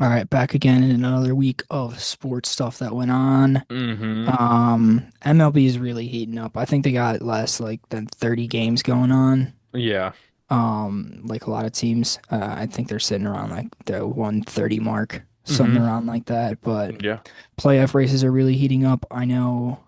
All right, back again in another week of sports stuff that went on. Mm-hmm. MLB is really heating up. I think they got less like than 30 games going on. Yeah. Like a lot of teams, I think they're sitting around like the 130 mark, something Mm-hmm. around like that. But Yeah. playoff races are really heating up. I know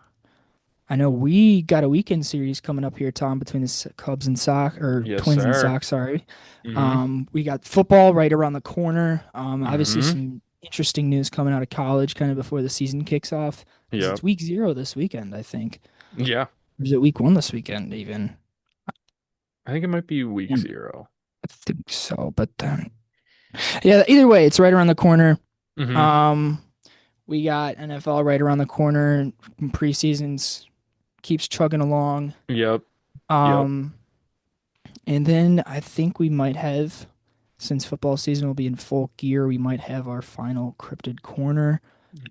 we got a weekend series coming up here, Tom, between the Cubs and Sox, or Yes, Twins and sir. Sox, sorry. Mm-hmm. We got football right around the corner. Obviously Mm-hmm. some interesting news coming out of college kind of before the season kicks off, because it's Yep. week 0 this weekend, I think. Yeah. Or is it week 1 this weekend even? I think it might be week And 0. I think so, but yeah, either way, it's right around the corner. Mm-hmm. Um, we got NFL right around the corner. Preseasons keeps chugging along. Yep. Yep. Um, And then I think we might have, since football season will be in full gear, we might have our final Cryptid Corner.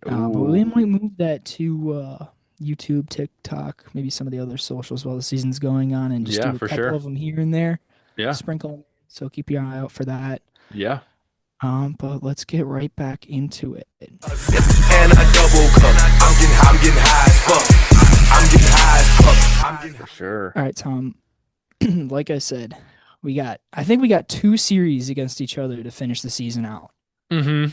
But we Ooh. might move that to YouTube, TikTok, maybe some of the other socials while the season's going on, and just Yeah, do a for couple sure. of them here and there, Yeah. sprinkle. So keep your eye out for that. Yeah. But let's get right back into it. And a double cup. I'm getting high as fuck. I'm getting high as fuck. I'm getting For sure. All right, Tom. Like I said, I think we got 2 series against each other to finish the season out. Mm-hmm.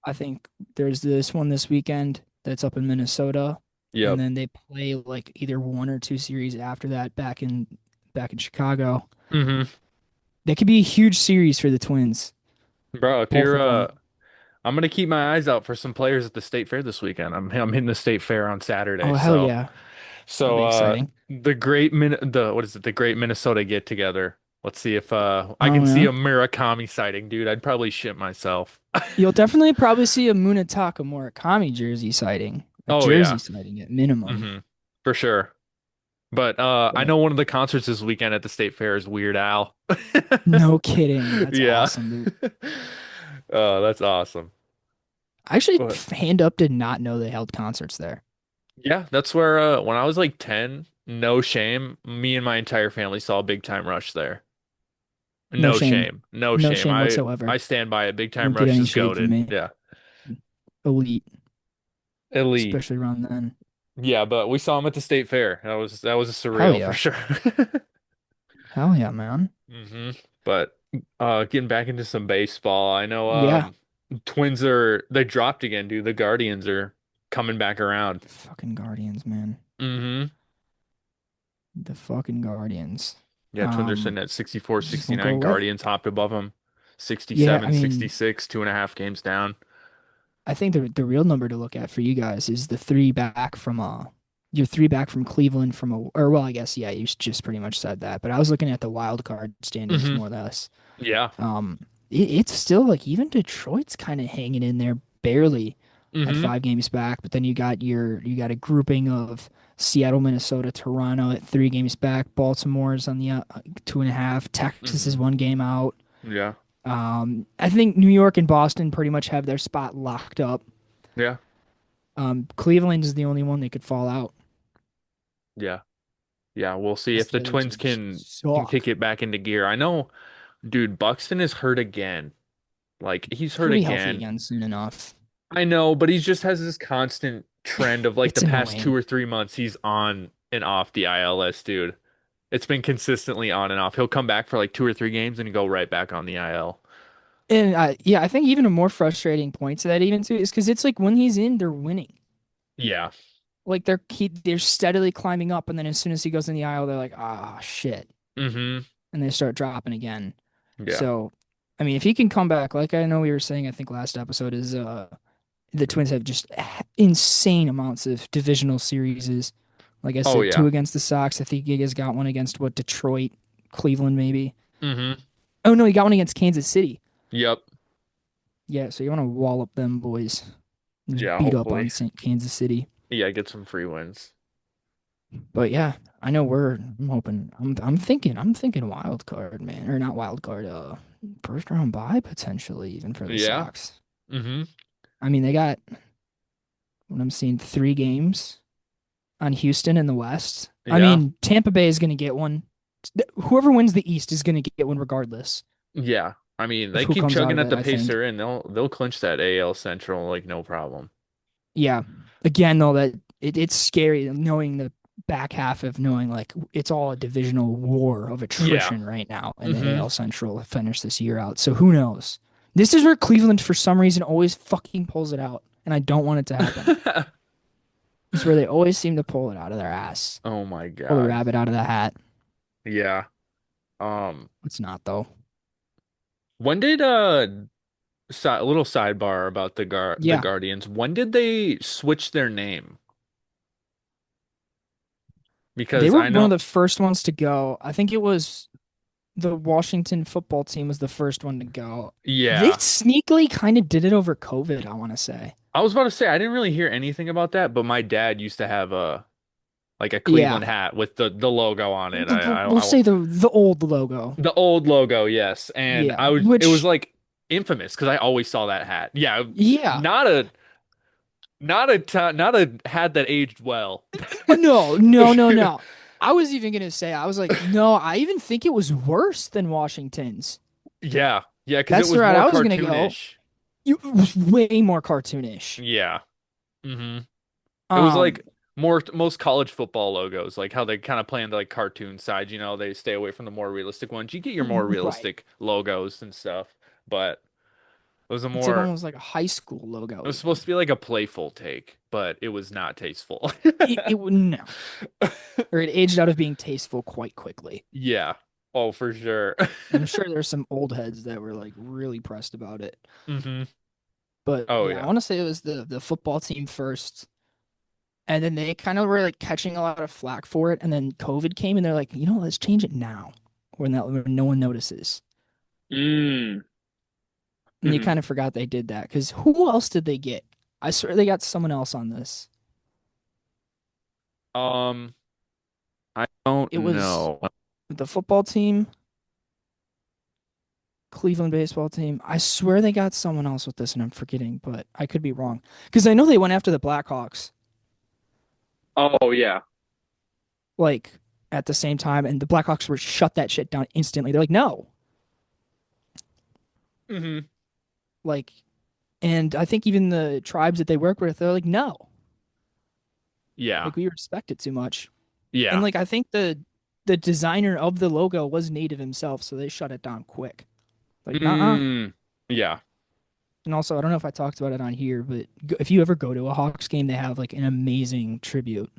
I think there's this one this weekend that's up in Minnesota, and Yep. then they play like either 1 or 2 series after that back in Chicago. Mm-hmm. That could be a huge series for the Twins, Bro, if both you're of them. I'm gonna keep my eyes out for some players at the state fair this weekend. I'm hitting the state fair on Saturday, Oh hell so yeah, that'll so be exciting. the what is it? The Great Minnesota Get Together. Let's see if I Oh can see yeah, a Murakami sighting, dude. I'd probably shit myself. you'll definitely probably see a Munetaka Murakami jersey sighting, a Oh jersey yeah. sighting at minimum. Hmm. For sure. But I But know one of the concerts this weekend at the state fair is Weird Al. no kidding, that's Yeah. awesome, dude. Oh, that's awesome. I actually But hand up did not know they held concerts there. yeah, that's where when I was like 10, no shame, me and my entire family saw Big Time Rush there. No No shame, shame. No no shame. shame I whatsoever. stand by it. Big Time Don't get Rush any is shade from goated. me. Yeah. Elite, Elite. especially around then. Yeah, but we saw him at the state fair. That was a Hell surreal for yeah. sure. Hell yeah, man. Hmm. But getting back into some baseball, I know Yeah. Twins they dropped again, dude. The Guardians are coming back around. The fucking Guardians, man. Hmm. The fucking Guardians. Yeah, Twins are Um, sitting at 64, just won't go 69. away. Guardians hopped above them. Yeah, I 67, mean, 66, 2.5 games down. I think the real number to look at for you guys is the three back from your three back from Cleveland from a or well, I guess yeah, you just pretty much said that. But I was looking at the wild card standings Hmm. more or less. Yeah. Um, it's still like even Detroit's kind of hanging in there barely at Hmm. 5 games back, but then you got a grouping of Seattle, Minnesota, Toronto at 3 games back. Baltimore's on the 2.5. Texas is Hmm. 1 game out. Yeah. I think New York and Boston pretty much have their spot locked up. Yeah. Cleveland is the only one that could fall out Yeah. Yeah. We'll see because if the the other Twins two just can kick suck. it back into gear. I know, dude, Buxton is hurt again. Like he's hurt He'll be healthy again. again soon enough. I know, but he just has this constant trend of like the It's past two annoying. or 3 months he's on and off the ILS, dude. It's been consistently on and off. He'll come back for like 2 or 3 games and go right back on the IL. And yeah, I think even a more frustrating point to that even too is because it's like when he's in, they're winning. Yeah. Like they're steadily climbing up, and then as soon as he goes in the aisle, they're like, ah, shit, Hmm. and they start dropping again. Yeah. So, I mean, if he can come back, like I know we were saying, I think last episode is the Twins have just insane amounts of divisional series. Like I Oh said, two yeah. against the Sox. I think Giga's got one against what Detroit, Cleveland, maybe. Hmm. Oh no, he got one against Kansas City. Yep. Yeah, so you want to wall up them boys, just Yeah, beat up hopefully. on Saint Kansas City. Yeah, get some free wins. But yeah, I know I'm hoping. I'm thinking wild card, man, or not wild card. First round bye potentially even for the Yeah. Sox. Hmm. I mean, they got what I'm seeing 3 games on Houston in the West. I Yeah. mean, Tampa Bay is going to get one. Whoever wins the East is going to get one regardless. Yeah. I mean, of they who keep comes out chugging of at it, the I pace think. they're in. They'll clinch that AL Central like no problem. Yeah. Again, though, that it's scary knowing the back half of knowing like it's all a divisional war of Yeah. attrition right now in the Hmm. AL Central to finish this year out. So who knows? This is where Cleveland, for some reason, always fucking pulls it out, and I don't want it to happen. It's where they always seem to pull it out of their ass, Oh my pull the God. rabbit out of the hat. Yeah. Um, It's not though. when did a little sidebar about the Yeah, Guardians. When did they switch their name? they Because were I one of know, the first ones to go. I think it was the Washington football team was the first one to go. They yeah. sneakily kind of did it over COVID, I want to say. I was about to say I didn't really hear anything about that, but my dad used to have a like a Yeah. Cleveland hat with the logo on it. We'll say the old logo. the old logo, yes. And Yeah. I was it was Which, like infamous because I always saw that hat. Yeah, yeah. not a hat that aged well. No, no, no, no. I was even gonna say, I was like, no, I even think it was worse than Washington's. Yeah. Yeah, because it That's the was route more I was gonna go. cartoonish. It was way more cartoonish. Yeah. Hmm. It was Um, like most college football logos, like how they kind of play on the like cartoon side, they stay away from the more realistic ones. You get your more right. realistic logos and stuff, but it was a It's like more almost like a high school it logo was supposed even. to be like a playful take, but it was not tasteful. It would no. Or it aged out of being tasteful quite quickly. Yeah. Oh, for sure. I'm sure there's some old heads that were like really pressed about it. Hmm. But Oh yeah, I yeah. want to say it was the football team first. And then they kind of were like catching a lot of flack for it. And then COVID came and they're like, let's change it now when no one notices. Mm. And you Hmm. kind of forgot they did that because who else did they get? I swear they got someone else on this. Um, I don't It was know. the football team, Cleveland baseball team. I swear they got someone else with this and I'm forgetting, but I could be wrong. Because I know they went after the Blackhawks Oh yeah. like at the same time and the Blackhawks were shut that shit down instantly. They're like, no. Hmm. Like, and I think even the tribes that they work with, they're like, no. Yeah. Like we respect it too much. And Yeah. like I think the designer of the logo was native himself, so they shut it down quick. Like, nah. Mm. Yeah. And also, I don't know if I talked about it on here, but if you ever go to a Hawks game, they have like an amazing tribute,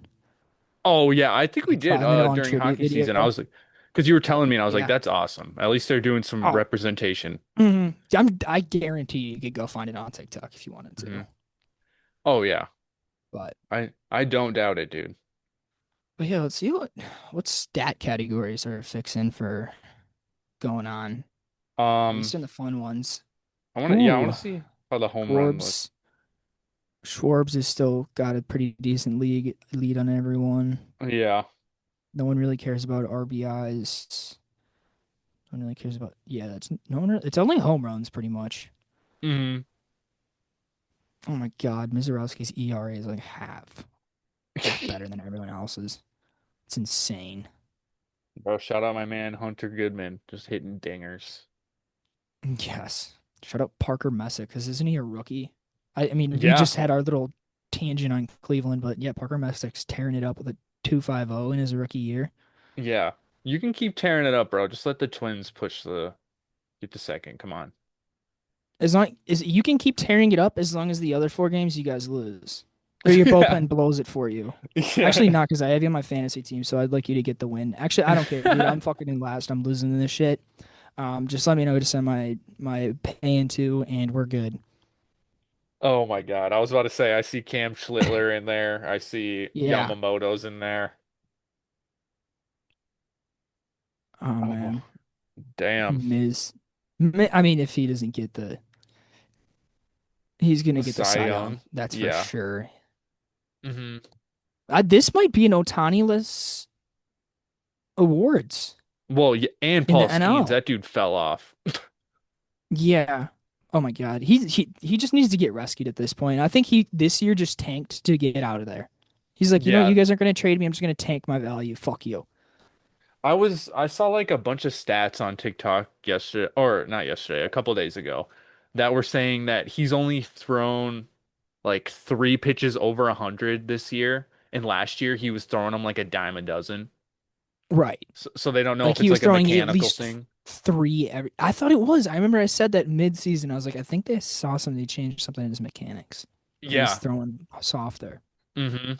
Oh yeah, I think we like did 5 minute long during tribute hockey season. I video. was like because you were telling me and I was like Yeah. that's awesome. At least they're doing some Oh, representation. I guarantee you could go find it on TikTok if you wanted Hmm. to. Oh yeah. But I don't doubt it, dude. but yeah, let's see what stat categories are fixing for going on. At Um least in the fun ones. I want Ooh, to see how the home run looks. Schwarbs. Schwarbs has still got a pretty decent lead on everyone. Yeah. No one really cares about RBIs. No one really cares about That's no one. It's only home runs pretty much. Hmm. Oh my God, Mizorowski's ERA is like half better than everyone else's. It's insane. Bro, shout out my man Hunter Goodman just hitting dingers. Yes. Shut up, Parker Messick, because isn't he a rookie? I mean, we Yeah. just had our little tangent on Cleveland, but yeah, Parker Messick's tearing it up with a 2.50 in his rookie year. Yeah. You can keep tearing it up, bro. Just let the Twins get the second. Come on. As long as you can keep tearing it up as long as the other 4 games you guys lose. Or your Yeah. bullpen blows it for you. Actually, Yeah. not because I have you on my fantasy team, so I'd like you to get the win. Actually, I don't care, dude. I'm fucking in last. I'm losing this shit. Just let me know who to send my pay into, and we're good. Oh my God. I was about to say I see Cam Schlittler in there. I see Yeah. Yamamoto's in there. Oh Oh, man, damn. Miz. I mean, if he doesn't get he's gonna get the Cy Cy Young. Young. That's for Yeah. sure. Hmm. This might be an Otani-less awards Well, yeah, and in the Paul Skeens, NL. that dude fell off. Yeah. Oh my God. He just needs to get rescued at this point. I think he this year just tanked to get out of there. He's like, you know what? Yeah. You guys aren't going to trade me. I'm just going to tank my value. Fuck you. I saw like a bunch of stats on TikTok yesterday, or not yesterday, a couple days ago, that were saying that he's only thrown like three pitches over 100 this year, and last year he was throwing them like a dime a dozen. Right. So they don't know Like if it's he was like a throwing at mechanical least thing. three every. I thought it was. I remember I said that mid-season. I was like, I think they saw something. They changed something in his mechanics, and he's Yeah. throwing softer. Hmm.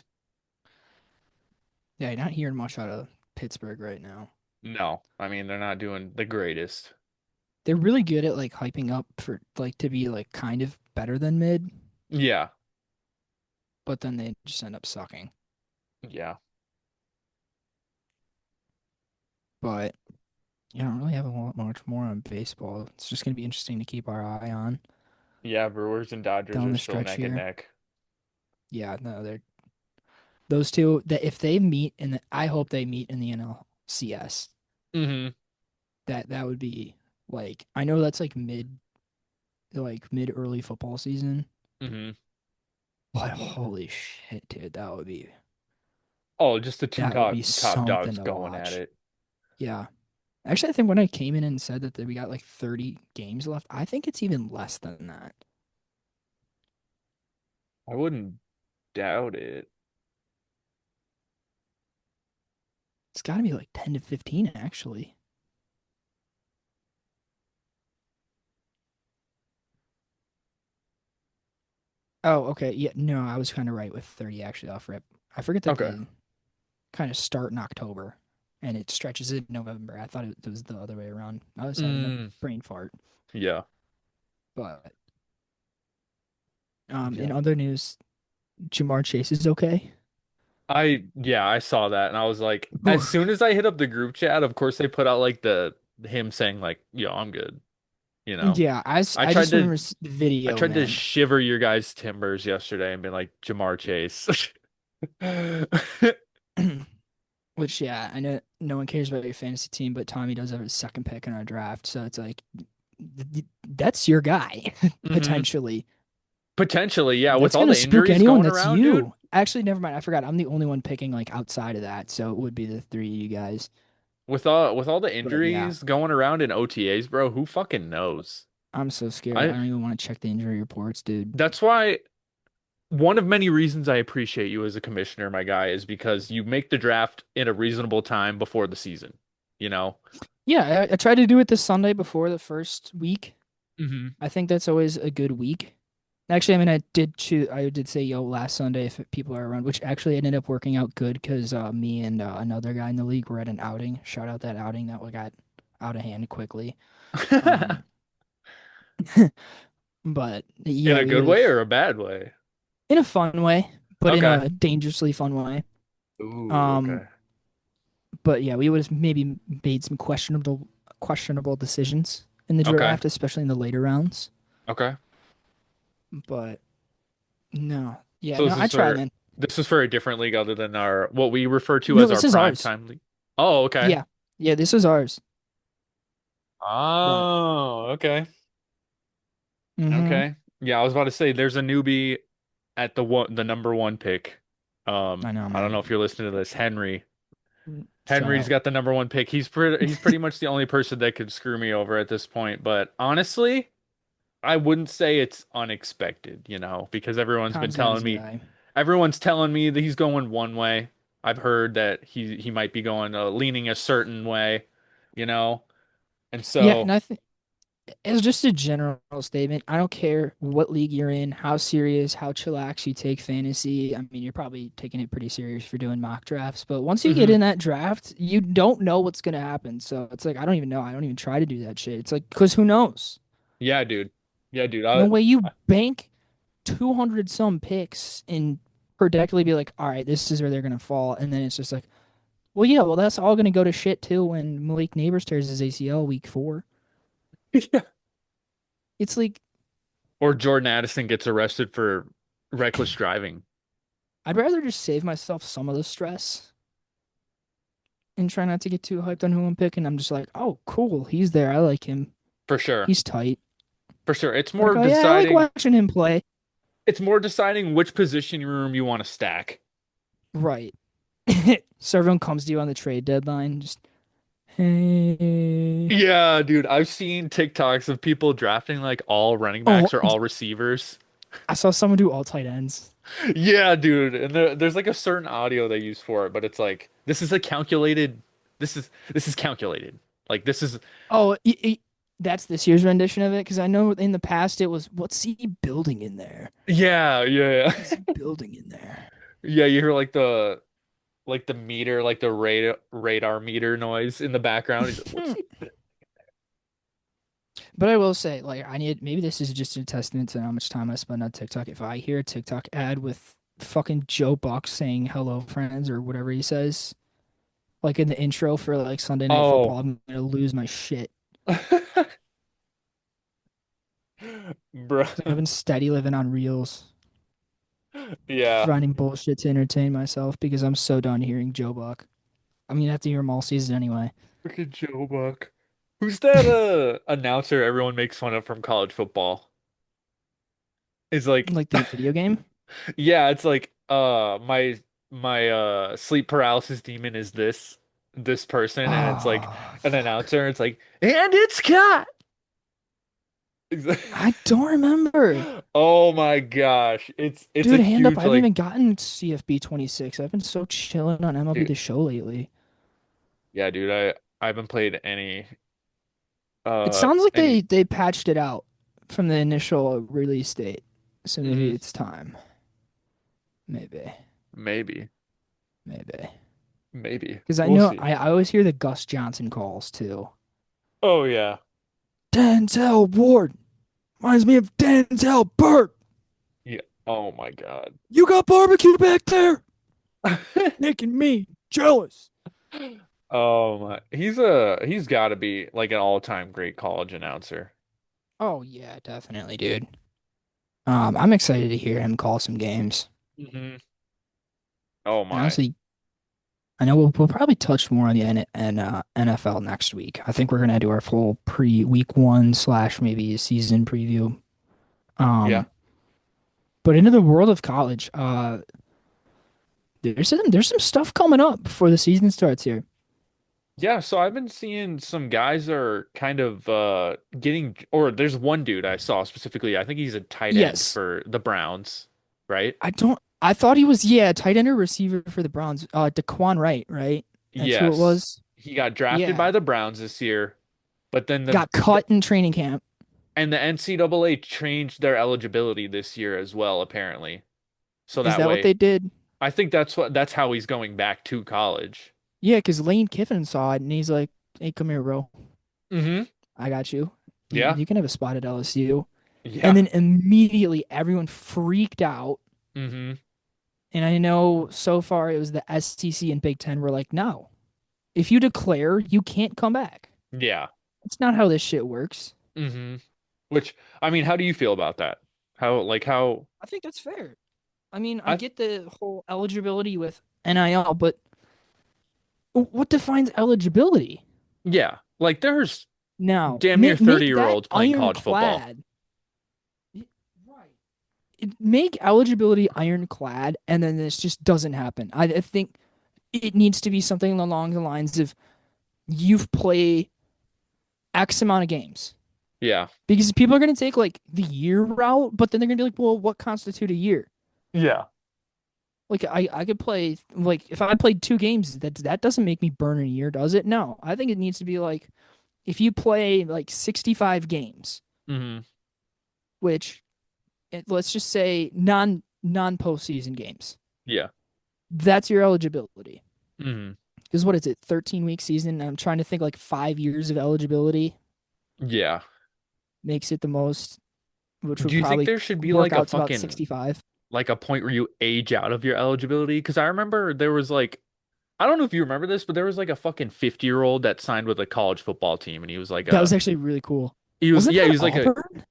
Yeah, you're not hearing much out of Pittsburgh right now. No, I mean they're not doing the greatest. They're really good at like hyping up for like to be like kind of better than mid, Yeah. but then they just end up sucking. Yeah. But yeah, I don't really have a lot much more on baseball. It's just gonna be interesting to keep our eye on Yeah, Brewers and Dodgers down are the still stretch neck and here. neck. Yeah, no, they're those two that if they meet in the, I hope they meet in the NLCS. Hmm. That would be like I know that's like mid early football season, Hmm. but holy shit, dude, Oh, just the two that would top be top something dogs to going at watch. it. Yeah. Actually, I think when I came in and said that we got like 30 games left, I think it's even less than that. I wouldn't doubt it. It's got to be like 10 to 15 actually. Oh, okay. Yeah, no, I was kind of right with 30 actually off rip. I forget that Okay. they kind of start in October and it stretches in November. I thought it was the other way around. I was having a Mm, brain fart. yeah. But in Yeah. other news, Jamar Chase is okay. I saw that and I was like, as Oof. soon as I hit up the group chat, of course they put out like the him saying like, "Yo, I'm good," you know. Yeah, I I tried just to remember the I video, tried to man. shiver your guys' timbers yesterday and be like, Jamar Chase. Which, yeah, I know no one cares about your fantasy team, but Tommy does have his second pick in our draft. So it's like, that's your guy, Hmm. potentially. Potentially, yeah, with That's all going to the spook injuries anyone going that's around, dude. you. Actually, never mind. I forgot. I'm the only one picking like outside of that. So it would be the three of you guys. With all the But yeah, injuries going around in OTAs, bro, who fucking knows? I'm so scared. I I don't even want to check the injury reports, dude. That's why one of many reasons I appreciate you as a commissioner, my guy, is because you make the draft in a reasonable time before the season, you know? Yeah, I tried to do it this Sunday before the first week. Hmm. I think that's always a good week. Actually, I mean, I did say yo last Sunday if people are around, which actually ended up working out good because me and another guy in the league were at an outing. Shout out that outing that we got out of hand quickly. Um, but In yeah, a we good would have way or a bad way? in a fun way, but in Okay. a dangerously fun way. Ooh, Um, okay. but yeah, we would have maybe made some questionable decisions in the Okay. draft, especially in the later rounds. Okay. But no, yeah, So no, I try, man. this is for a different league other than our what we refer to No, as our this is prime ours. time league. Oh, okay. Yeah, yeah, this is ours. But Oh, okay. mm-hmm. Okay. Yeah, I was about to say there's a newbie at the number one pick. I know, I don't know if man. you're listening to this, Henry. Shut Henry's up. got the number one pick. He's pretty much the only person that could screw me over at this point. But honestly, I wouldn't say it's unexpected, because Tom's got his guy. everyone's telling me that he's going one way. I've heard that he might be going leaning a certain way, you know, and Yeah, so and I think it's just a general statement. I don't care what league you're in, how serious, how chillax you take fantasy. I mean, you're probably taking it pretty serious for doing mock drafts, but once you get hmm in that draft, you don't know what's gonna happen. So it's like I don't even know. I don't even try to do that shit. It's like because who knows? yeah, dude, yeah, dude. No way you bank 200 some picks and predictably be like, all right, this is where they're gonna fall, and then it's just like, well, yeah, well, that's all gonna go to shit too when Malik Neighbors tears his ACL week 4. Yeah. It's like Or Jordan Addison gets arrested for reckless driving, I'd rather just save myself some of the stress and try not to get too hyped on who I'm picking. I'm just like, oh, cool, he's there. I like him. for sure, He's tight. for sure. Like, oh yeah, I like watching him play. It's more deciding which position room you want to stack. Right. So everyone comes to you on the trade deadline. Just, Hey. Yeah, dude, I've seen TikToks of people drafting like all running Oh, backs or all receivers. I saw someone do all tight ends. Yeah, dude, and there's like a certain audio they use for it, but it's like this is a calculated. This is calculated. Like this is. Oh, that's this year's rendition of it because I know in the past it was, what's he building in there? Yeah, yeah, What's yeah. he building in there? Yeah, you hear like the meter, like the radar meter noise in the background. He's like, what's he? But I will say, like, maybe this is just a testament to how much time I spend on TikTok. If I hear a TikTok ad with fucking Joe Buck saying "Hello, friends" or whatever he says, like in the intro for like Sunday Night Oh, Football, I'm gonna lose my shit. bro. So I've been steady living on Reels, Yeah. finding bullshit to entertain myself because I'm so done hearing Joe Buck. I mean, I have to hear him all season anyway. Look at Joe Buck. Who's that announcer everyone makes fun of from college football? It's like Like the video game. yeah, it's like my sleep paralysis demon is this person and it's like Oh, an fuck. announcer, it's like and it's cut. I don't remember. Oh my gosh. It's a Dude, hand up. I huge haven't like even gotten CFB 26. I've been so chilling on MLB dude, The Show lately. yeah, dude, I haven't played It sounds like any they patched it out from the initial release date. So maybe mhm, it's time. Maybe. maybe. Maybe. Maybe. Because I We'll know see. I always hear the Gus Johnson calls too. Oh yeah. Denzel Ward reminds me of Denzel Burt. Yeah. Oh my God. You got barbecue back there? Making me jealous. Oh my. He's got to be like an all-time great college announcer. Oh yeah, definitely, dude. I'm excited to hear him call some games. Hmm. Oh And my. honestly, I know we'll probably touch more on the NFL next week. I think we're gonna do our full pre-week one slash maybe season preview. Yeah. Um, but into the world of college, there's some stuff coming up before the season starts here. Yeah, so I've been seeing some guys are kind of getting or there's one dude I saw specifically. I think he's a tight end Yes, for the Browns, right? I don't. I thought he was, yeah, tight end or receiver for the Browns. Daquan Wright, right? That's who it Yes. was. He got drafted by Yeah, the Browns this year, but then got cut in training camp. the NCAA changed their eligibility this year as well, apparently. So Is that that what way, they did? I think that's how he's going back to college. Yeah, because Lane Kiffin saw it and he's like, "Hey, come here, bro. Hmm. I got you. Yeah. You can have a spot at LSU." And Yeah. then immediately everyone freaked out. Hmm. And I know so far it was the SEC and Big Ten were like, no, if you declare, you can't come back. Yeah. It's not how this shit works. Hmm. Which, I mean, how do you feel about that? How I think that's fair. I mean, I I get the whole eligibility with NIL, but what defines eligibility? yeah, like there's Now, damn near make 30-year-olds that playing college football. ironclad. Right. Make eligibility ironclad, and then this just doesn't happen. I think it needs to be something along the lines of you've played X amount of games. Yeah. Because people are going to take like the year route, but then they're going to be like, well, what constitute a year? Yeah. Like I could play like if I played 2 games, that doesn't make me burn a year, does it? No. I think it needs to be like if you play like 65 games, Hmm. which let's just say non postseason games. Yeah. That's your eligibility. Hmm. Because what is it, 13-week season? I'm trying to think like 5 years of eligibility Yeah. makes it the most, which would Do you think probably there should be work like a out to about fucking 65. like a point where you age out of your eligibility? Because I remember there was like I don't know if you remember this, but there was like a fucking 50-year-old that signed with a college football team and he was like That was actually really cool. Wasn't he that was like a Auburn?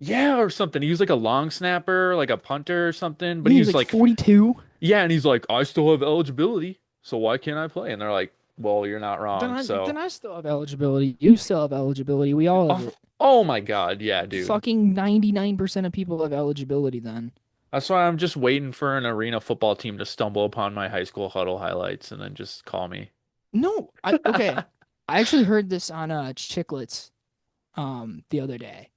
yeah or something. He was like a long snapper, like a punter or something, but Yeah, he he was was like like 42. yeah, and he's like I still have eligibility, so why can't I play? And they're like, "Well, you're not wrong." Then So, I still have eligibility. You still have eligibility. We all have oh, it. oh my God, yeah, dude. Fucking 99% of people have eligibility then. That's why I'm just waiting for an arena football team to stumble upon my high school huddle highlights and then just call me. No, okay. I actually heard this on Chiclets the other day.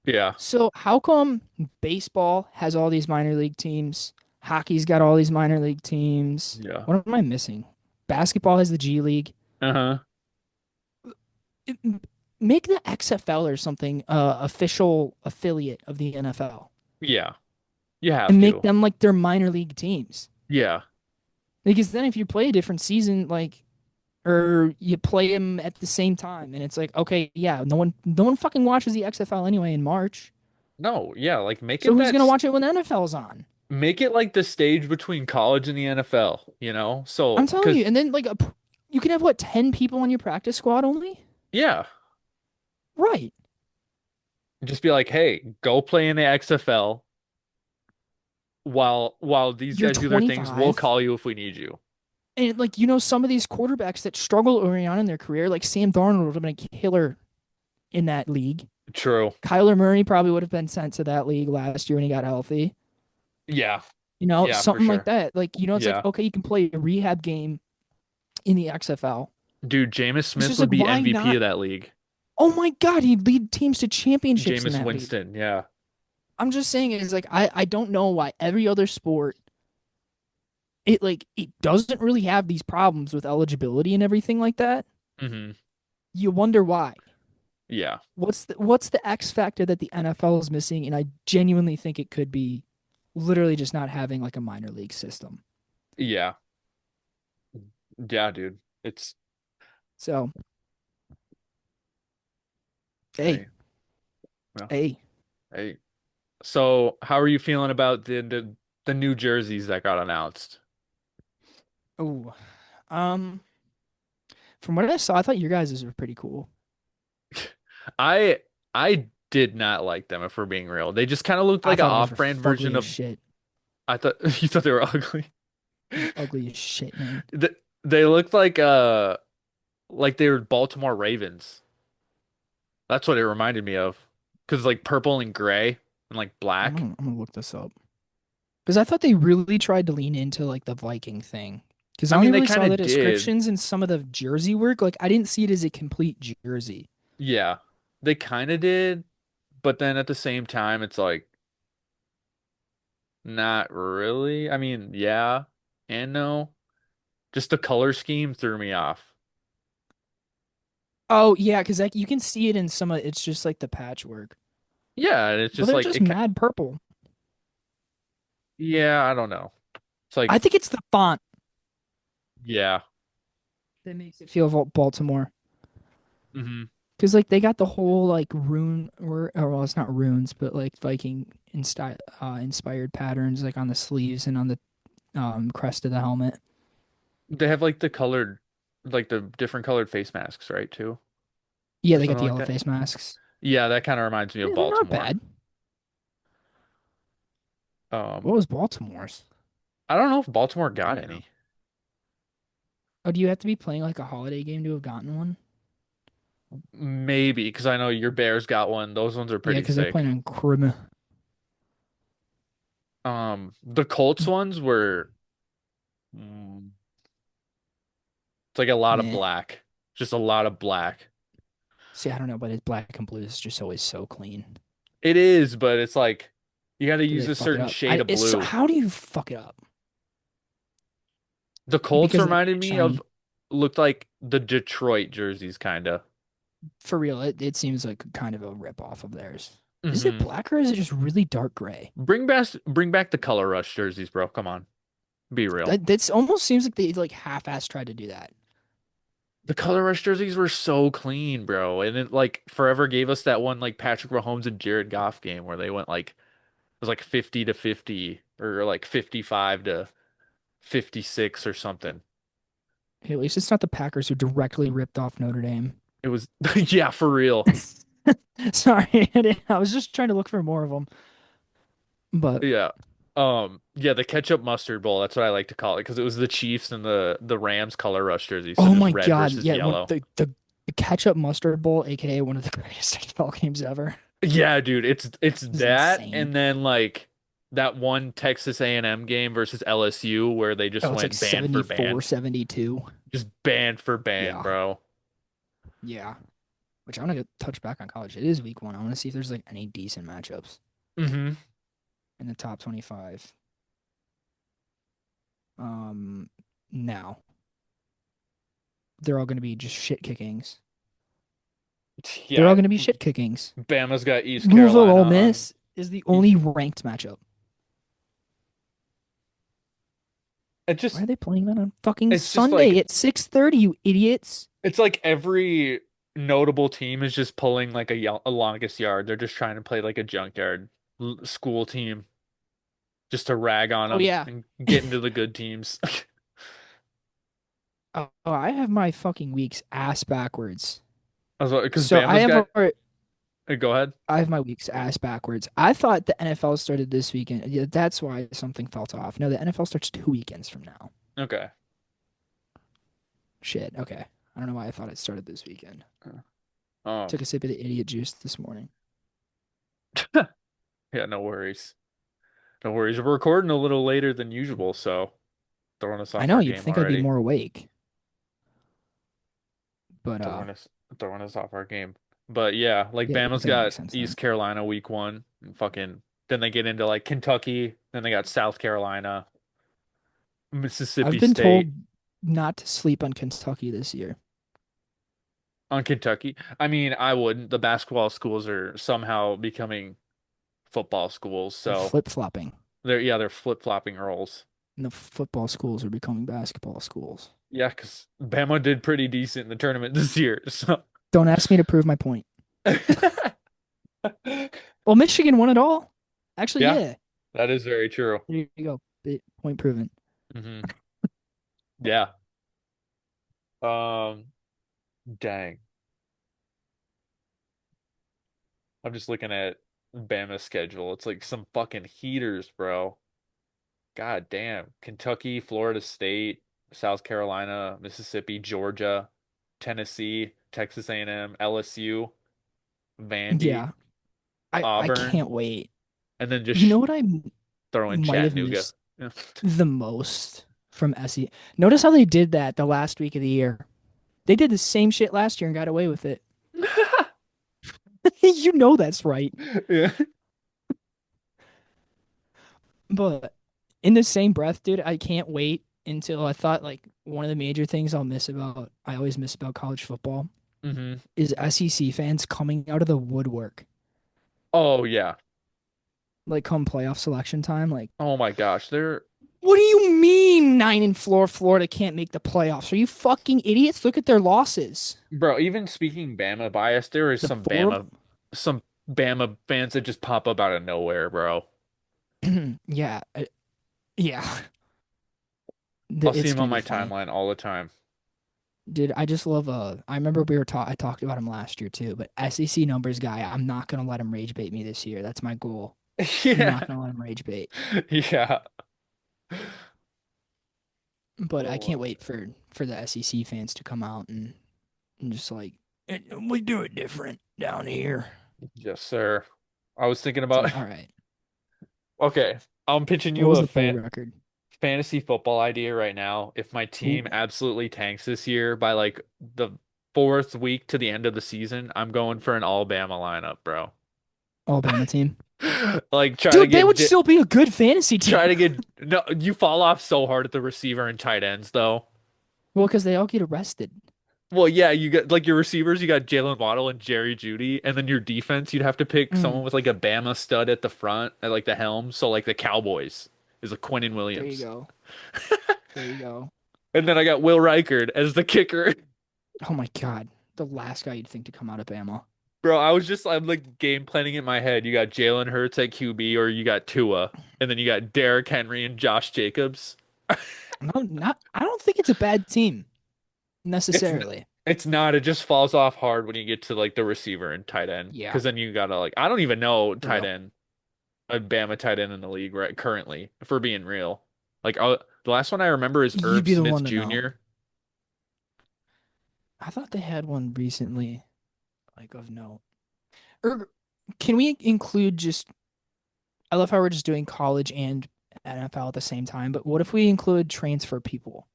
Yeah. So how come baseball has all these minor league teams? Hockey's got all these minor league teams. Yeah. What am I missing? Basketball has the G League. Uh-huh. It- Make the XFL or something official affiliate of the NFL Yeah. You have and make to. them like their minor league teams. Yeah. Because then if you play a different season, like or you play them at the same time, and it's like, okay, yeah, no one fucking watches the XFL anyway in March. No, yeah, like So who's gonna watch it when the NFL's on? make it like the stage between college and the NFL, you know? I'm So, telling you, 'cause and then like you can have what 10 people on your practice squad only, yeah, right? just be like, "Hey, go play in the XFL while these You're guys do their things. We'll 25, call you if we need you." and like some of these quarterbacks that struggle early on in their career, like Sam Darnold would have been a killer in that league. True. Kyler Murray probably would have been sent to that league last year when he got healthy. Yeah. Yeah, for Something like sure. that. Like, it's like, Yeah. okay, you can play a rehab game in the XFL. Dude, Jameis It's Smith just would like, be why MVP of not? that league. Oh my God, he'd lead teams to championships in Jameis that league. Winston, yeah. I'm just saying is like I don't know why every other sport it doesn't really have these problems with eligibility and everything like that. Hmm. You wonder why. Yeah. What's the X factor that the NFL is missing? And I genuinely think it could be literally just not having like a minor league system. Yeah. Yeah, dude. It's So hey, hey, well, hey, hey. So, how are you feeling about the new jerseys that got announced? oh, um, from what I saw, I thought your guys' were pretty cool. I I did not like them if we're being real. They just kind of looked I like an thought ours were off-brand version fugly as of shit. I thought you thought they were ugly. They're ugly as shit, man. They looked like they were Baltimore Ravens. That's what it reminded me of. 'Cause like purple and gray and like black. I'm gonna look this up. Because I thought they really tried to lean into like the Viking thing. Because I I mean, only they really kind saw the of did. descriptions and some of the jersey work. Like I didn't see it as a complete jersey. Yeah. They kind of did, but then at the same time it's like not really. I mean, yeah and no. Just the color scheme threw me off. Oh yeah, because like you can see it in some of it's just like the patchwork, Yeah, and it's but just they're like just mad purple. yeah, I don't know. It's like I think it's the font yeah. that makes it feel Baltimore. Hmm. Because like they got the whole like or well, it's not runes, but like Viking inspired patterns like on the sleeves and on the crest of the helmet. They have like the different colored face masks, right, too? Yeah, Or they got something the like yellow that. face masks. Yeah, that kind of reminds me of Yeah, they're not Baltimore. bad. What Um, was Baltimore's? I don't know if Baltimore I got don't know. any. Oh, do you have to be playing like a holiday game to have gotten one? Maybe because I know your Bears got one. Those ones are Yeah, pretty because they're sick. playing on Crim. The Colts ones were mm, it's like a lot of Meh. black. Just a lot of black. See, I don't know, but his black and blue is just always so clean. It is, but it's like you got to Do use they a fuck it certain up? shade of It's so, blue. how do you fuck it up? The Colts Because they make reminded it me of shiny. looked like the Detroit jerseys kind of. For real, it seems like kind of a rip off of theirs. Is it Hmm. black or is it just really dark gray? Bring back the color rush jerseys, bro. Come on. Be real. That's almost seems like they like half-ass tried to do that. The color rush jerseys were so clean, bro. And it like forever gave us that one like Patrick Mahomes and Jared Goff game where they went like it was like 50 to 50 or like 55 to 56 or something. Hey, at least it's not the Packers who directly ripped off Notre Dame. It was yeah, for real. Sorry, I was just trying to look for more of them. But Yeah. Yeah, the ketchup mustard bowl, that's what I like to call it because it was the Chiefs and the Rams color rush jerseys, so oh just my red God, versus yeah, yellow. the ketchup mustard bowl, aka one of the greatest NFL games ever. Yeah, dude, it's This is that insane. and then like that one Texas A&M game versus LSU where they just Oh, it's like went band for 74, band. 72. Just band for band, Yeah. bro. Yeah. Which I want to touch back on college. It is week one. I want to see if there's like any decent matchups Hmm. in the top 25. Um, Now they're all going to be just shit kickings. They're all Yeah, going to be shit kickings. Bama's got East Louisville Carolina Ole on. Miss is the E- only ranked matchup. It Why just are they playing that on fucking it's just Sunday like at 6:30, you idiots? it's like every notable team is just pulling like a longest yard. They're just trying to play like a junkyard school team just to rag on Oh them yeah. and get into the good teams. Oh, I have my fucking weeks ass backwards. Because So Bama's got. Go ahead. I have my weeks ass backwards. I thought the NFL started this weekend. Yeah, that's why something felt off. No, the NFL starts 2 weekends from now. Okay. Shit. Okay. I don't know why I thought it started this weekend. Um. Took a sip of the idiot juice this morning. Yeah. No worries. No worries. We're recording a little later than usual, so throwing us I off know our you'd game think I'd be already. more awake, but Throwing us throwing us off our game. But yeah, like yeah, Bama's that got makes sense then. East Carolina week one, and fucking then they get into like Kentucky, then they got South Carolina, I've Mississippi been State told not to sleep on Kentucky this year. on Kentucky. I mean, I wouldn't. The basketball schools are somehow becoming football schools, They're so flip-flopping, they're flip-flopping roles. and the football schools are becoming basketball schools. Yeah, because Bama did pretty decent in the tournament this year, so Don't ask me to prove my point. Well, Michigan won it all. Actually, yeah, yeah. that is very true. There you go. Point proven. Hmm. Yeah. Um, dang. I'm just looking at Bama's schedule. It's like some fucking heaters, bro. God damn. Kentucky, Florida State, South Carolina, Mississippi, Georgia, Tennessee, Texas A&M, LSU, Vandy, Yeah, I Auburn, can't wait. and then You just know what throw in might have Chattanooga. missed the most from SE? Notice how they did that the last week of the year. They did the same shit last year and got away with it. You know that's right. Yeah. But in the same breath, dude, I can't wait until I thought like one of the major things I always miss about college football Hmm. is SEC fans coming out of the woodwork. Oh yeah. Like come playoff selection time, like, Oh my gosh. They're what do you mean 9-4 Florida can't make the playoffs? Are you fucking idiots? Look at their losses. bro, even speaking Bama bias, there is The four, some Bama fans that just pop up out of nowhere, bro. yeah, yeah. I'll see It's him on gonna be my funny. timeline all the time. Dude, I just love I remember I talked about him last year too, but SEC numbers guy, I'm not gonna let him rage bait me this year. That's my goal. I'm not Yeah. gonna let him rage bait. Yeah. But I Oh, can't wait for the SEC fans to come out and just like, we do it different down here." yes, sir. I was thinking It's about like, all right. okay, I'm pitching What you was a the poll record? fantasy football idea right now. If my Ooh, team absolutely tanks this year by like the fourth week to the end of the season, I'm going for an Alabama lineup, bro. Alabama team. Like Dude, they would still be a good fantasy try team. to get no, you fall off so hard at the receiver and tight ends though. Well, because they all get arrested. Well, yeah, you got like your receivers, you got Jalen Waddle and Jerry Jeudy, and then your defense, you'd have to pick someone Mm, with like a Bama stud at the front, at like the helm. So like the Cowboys is a Quinnen there you Williams, go. There you go. and then I got Will Reichard as the kicker. Oh my God. The last guy you'd think to come out of Bama. Bro, I'm like game planning in my head. You got Jalen Hurts at QB, or you got Tua, and then you got Derrick Henry and Josh Jacobs. No, not. I don't think it's a bad team It's n- necessarily. it's not. It just falls off hard when you get to like the receiver and tight end, Yeah, because then you gotta like I don't even know for tight real. end a Bama tight end in the league right currently, if we're being real. Like the last one I remember is You'd Irv be the Smith one to know. Jr. I thought they had one recently, like of note. Or can we include just? I love how we're just doing college and NFL at the same time. But what if we include transfer people?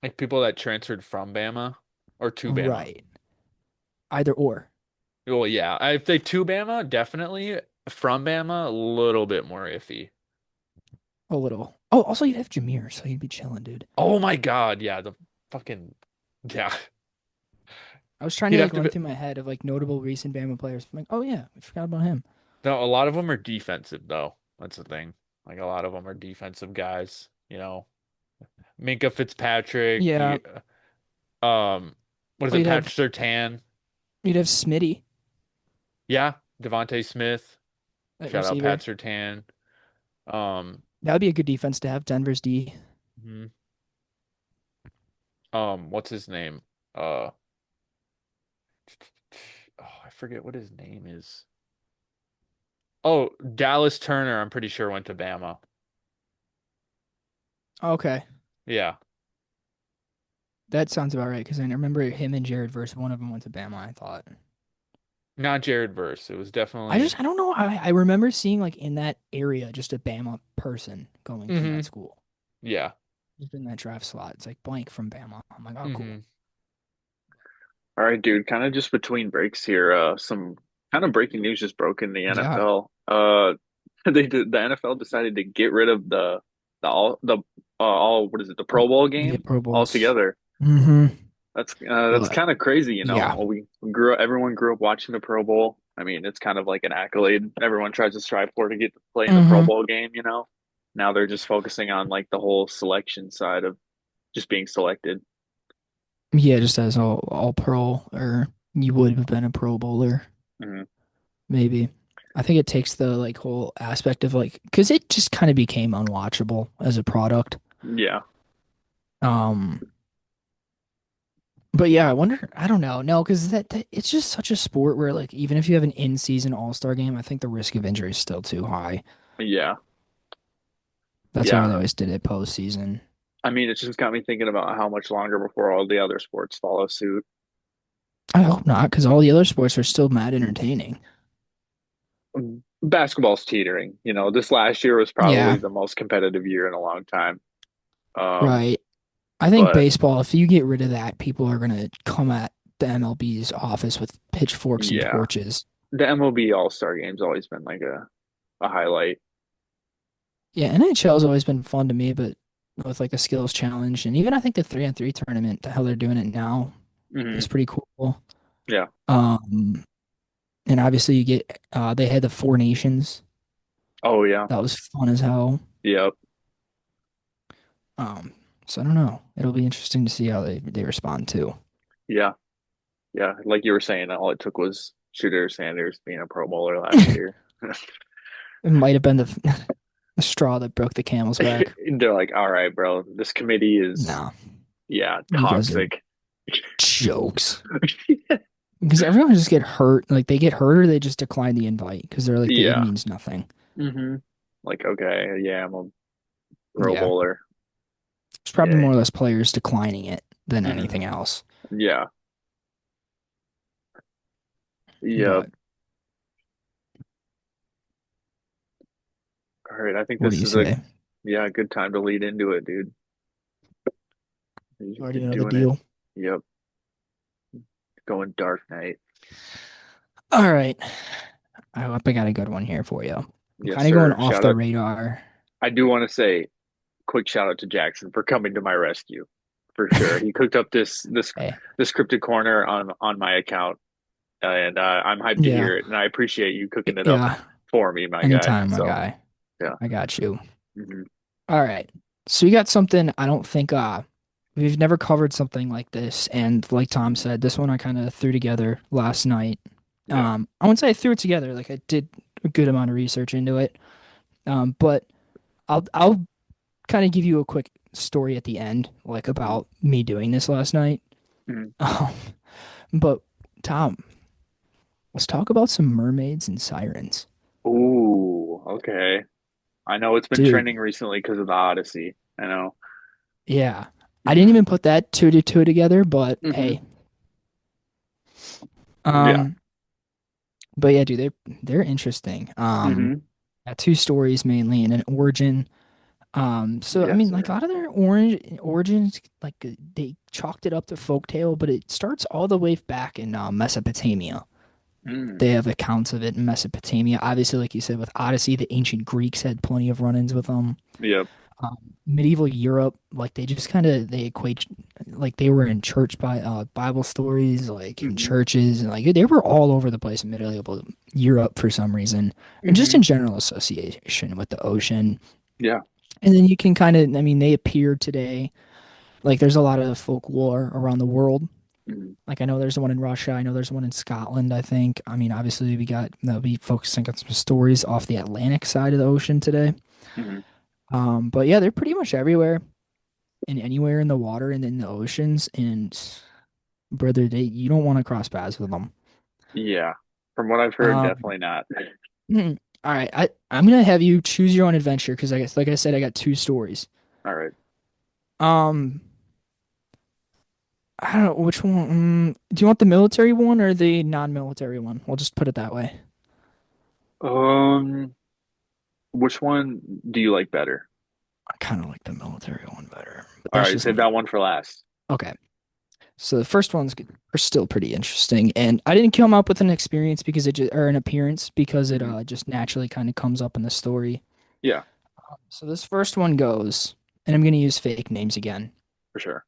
Like people that transferred from Bama or to Bama? Right. Either or. Well, yeah. If they to Bama, definitely. From Bama, a little bit more iffy. A little. Oh, also you'd have Jameer, so you'd be chilling, dude. Oh my God, yeah, the fucking yeah. I was trying to He'd like have to run be. through my head of like notable recent Bama players. I'm like, oh yeah, I forgot about him. No, a lot of them are defensive though. That's the thing. Like a lot of them are defensive guys. Minka Fitzpatrick. Yeah. What is Well, it? Patrick Surtain. you'd have Smitty Yeah, Devontae Smith. at Shout out Pat receiver. Surtain. Um, That would be a good defense to have. Denver's D. mhm. What's his name? Uh, oh, I forget what his name is. Oh, Dallas Turner. I'm pretty sure went to Bama. Okay, Yeah, that sounds about right because I remember him and Jared versus one of them went to Bama. I thought. not Jared Verse. It was definitely. I don't know. I remember seeing like in that area just a Bama person going from that Hmm. school. Yeah. Just in that draft slot. It's like blank from Bama. I'm like, oh cool. Hmm. All right, dude. Kind of just between breaks here. Some kind of breaking news just broke in the Yeah. NFL. The NFL decided to get rid of the what is it, the Pro Bowl Yeah, game Pro Bowls. altogether. Mm-hmm. That's But kind of crazy, you know. yeah. Everyone grew up watching the Pro Bowl. I mean, it's kind of like an accolade everyone tries to strive for to get to play in the Pro Mm-hmm. Bowl game, you know. Now they're just focusing on like the whole selection side of just being selected. Yeah, just as all pro or you would have been a Pro Bowler, Hmm. maybe. I think it takes the like whole aspect of like because it just kind of became unwatchable as a product. Yeah, Um, but yeah, I wonder. I don't know. No, because that it's just such a sport where like even if you have an in-season All-Star game, I think the risk of injury is still too high. yeah, That's why yeah. they always did it postseason. I mean, it's just got me thinking about how much longer before all the other sports follow suit. I hope not, because all the other sports are still mad entertaining. Basketball's teetering. You know, this last year was Yeah, probably the most competitive year in a long time. Um, right. I think but baseball, if you get rid of that, people are gonna come at the MLB's office with pitchforks and yeah, torches. the MLB All-Star game's always been like a highlight. Yeah, NHL's always been fun to me, but with like a skills challenge and even I think the 3-on-3 tournament, how they're doing it now Hmm. is pretty cool. Yeah. Um, and obviously you get they had the Four Nations. Oh yeah. That was fun as hell. Yep. Um, so I don't know. It'll be interesting to see how they respond too. Yeah. Yeah. Like you were saying, all it took was Shooter Sanders being a Pro Bowler last year. It might have been the straw that broke the camel's back. They're like, all right, bro, this committee is, No, yeah, you guys are toxic. jokes. Because everyone just get hurt. Like they get hurt or they just decline the invite because they're like it Yeah. means nothing. Hmm. Like, okay, yeah, I'm a Pro Yeah. Bowler. It's probably Yeah. more or less players declining it than Hmm. anything else. Yeah. Yep. But All right. I think what do this you is a, say? yeah, a good time to lead into it, dude. You already You're know the doing it. deal. Yep. Going Dark Knight. All right. I hope I got a good one here for you. I'm Yes, kind of going sir. off the radar. I do want to say quick shout out to Jackson for coming to my rescue. For sure. He cooked up Hey, this Cryptid Corner on my account, and I'm hyped to yeah, hear it. And I appreciate you cooking it up yeah. for me, my guy. Anytime, my So guy. yeah. I got you. Hmm. All right. So we got something I don't think we've never covered something like this. And like Tom said, this one I kind of threw together last night. Yeah. I wouldn't say I threw it together, like I did a good amount of research into it. But I'll kind of give you a quick story at the end, like about me doing this last night. Hmm. Um, but Tom, let's talk about some mermaids and sirens. Ooh, okay. I know it's been Dude, trending recently because of the Odyssey. I know. yeah. I didn't Hmm. even put that two to two together, but Hmm. hey. Yeah. Um, but yeah, dude, they're interesting. Hmm. Two stories mainly and an origin. So I Yes, mean, like a sir. lot of their orange origins, like they chalked it up to folktale, but it starts all the way back in Mesopotamia. Mm, They have accounts of it in Mesopotamia. Obviously, like you said, with Odyssey, the ancient Greeks had plenty of run-ins with them. yep. Um, Medieval Europe, like they just kind of they equate, like they were in church by Bible stories, like in Hmm. churches, and like they were all over the place in medieval Europe for some reason, and just Hmm. in general association with the ocean. Yeah. And then you can kind of, I mean, they appear today. Like there's a lot of folklore around the world. Hmm. Like I know there's one in Russia. I know there's one in Scotland, I think. I mean, obviously we got they'll be focusing on some stories off the Atlantic side of the ocean today. Hmm. But yeah, they're pretty much everywhere and anywhere in the water and in the oceans. And brother, they you don't want to cross paths with them. Yeah. From what I've heard, Um, definitely not. all right, I'm gonna have you choose your own adventure because I guess, like I said, I got two stories. All right. Um, I don't know which one. Do you want the military one or the non-military one? We'll just put it that way. Um, which one do you like better? I kind of like the military one better, but All that's right, just save me. that one for last. Okay. So the first ones are still pretty interesting, and I didn't come up with an experience because it just, or an appearance because it Hmm. just naturally kind of comes up in the story. Yeah, So this first one goes, and I'm gonna use fake names again. for sure.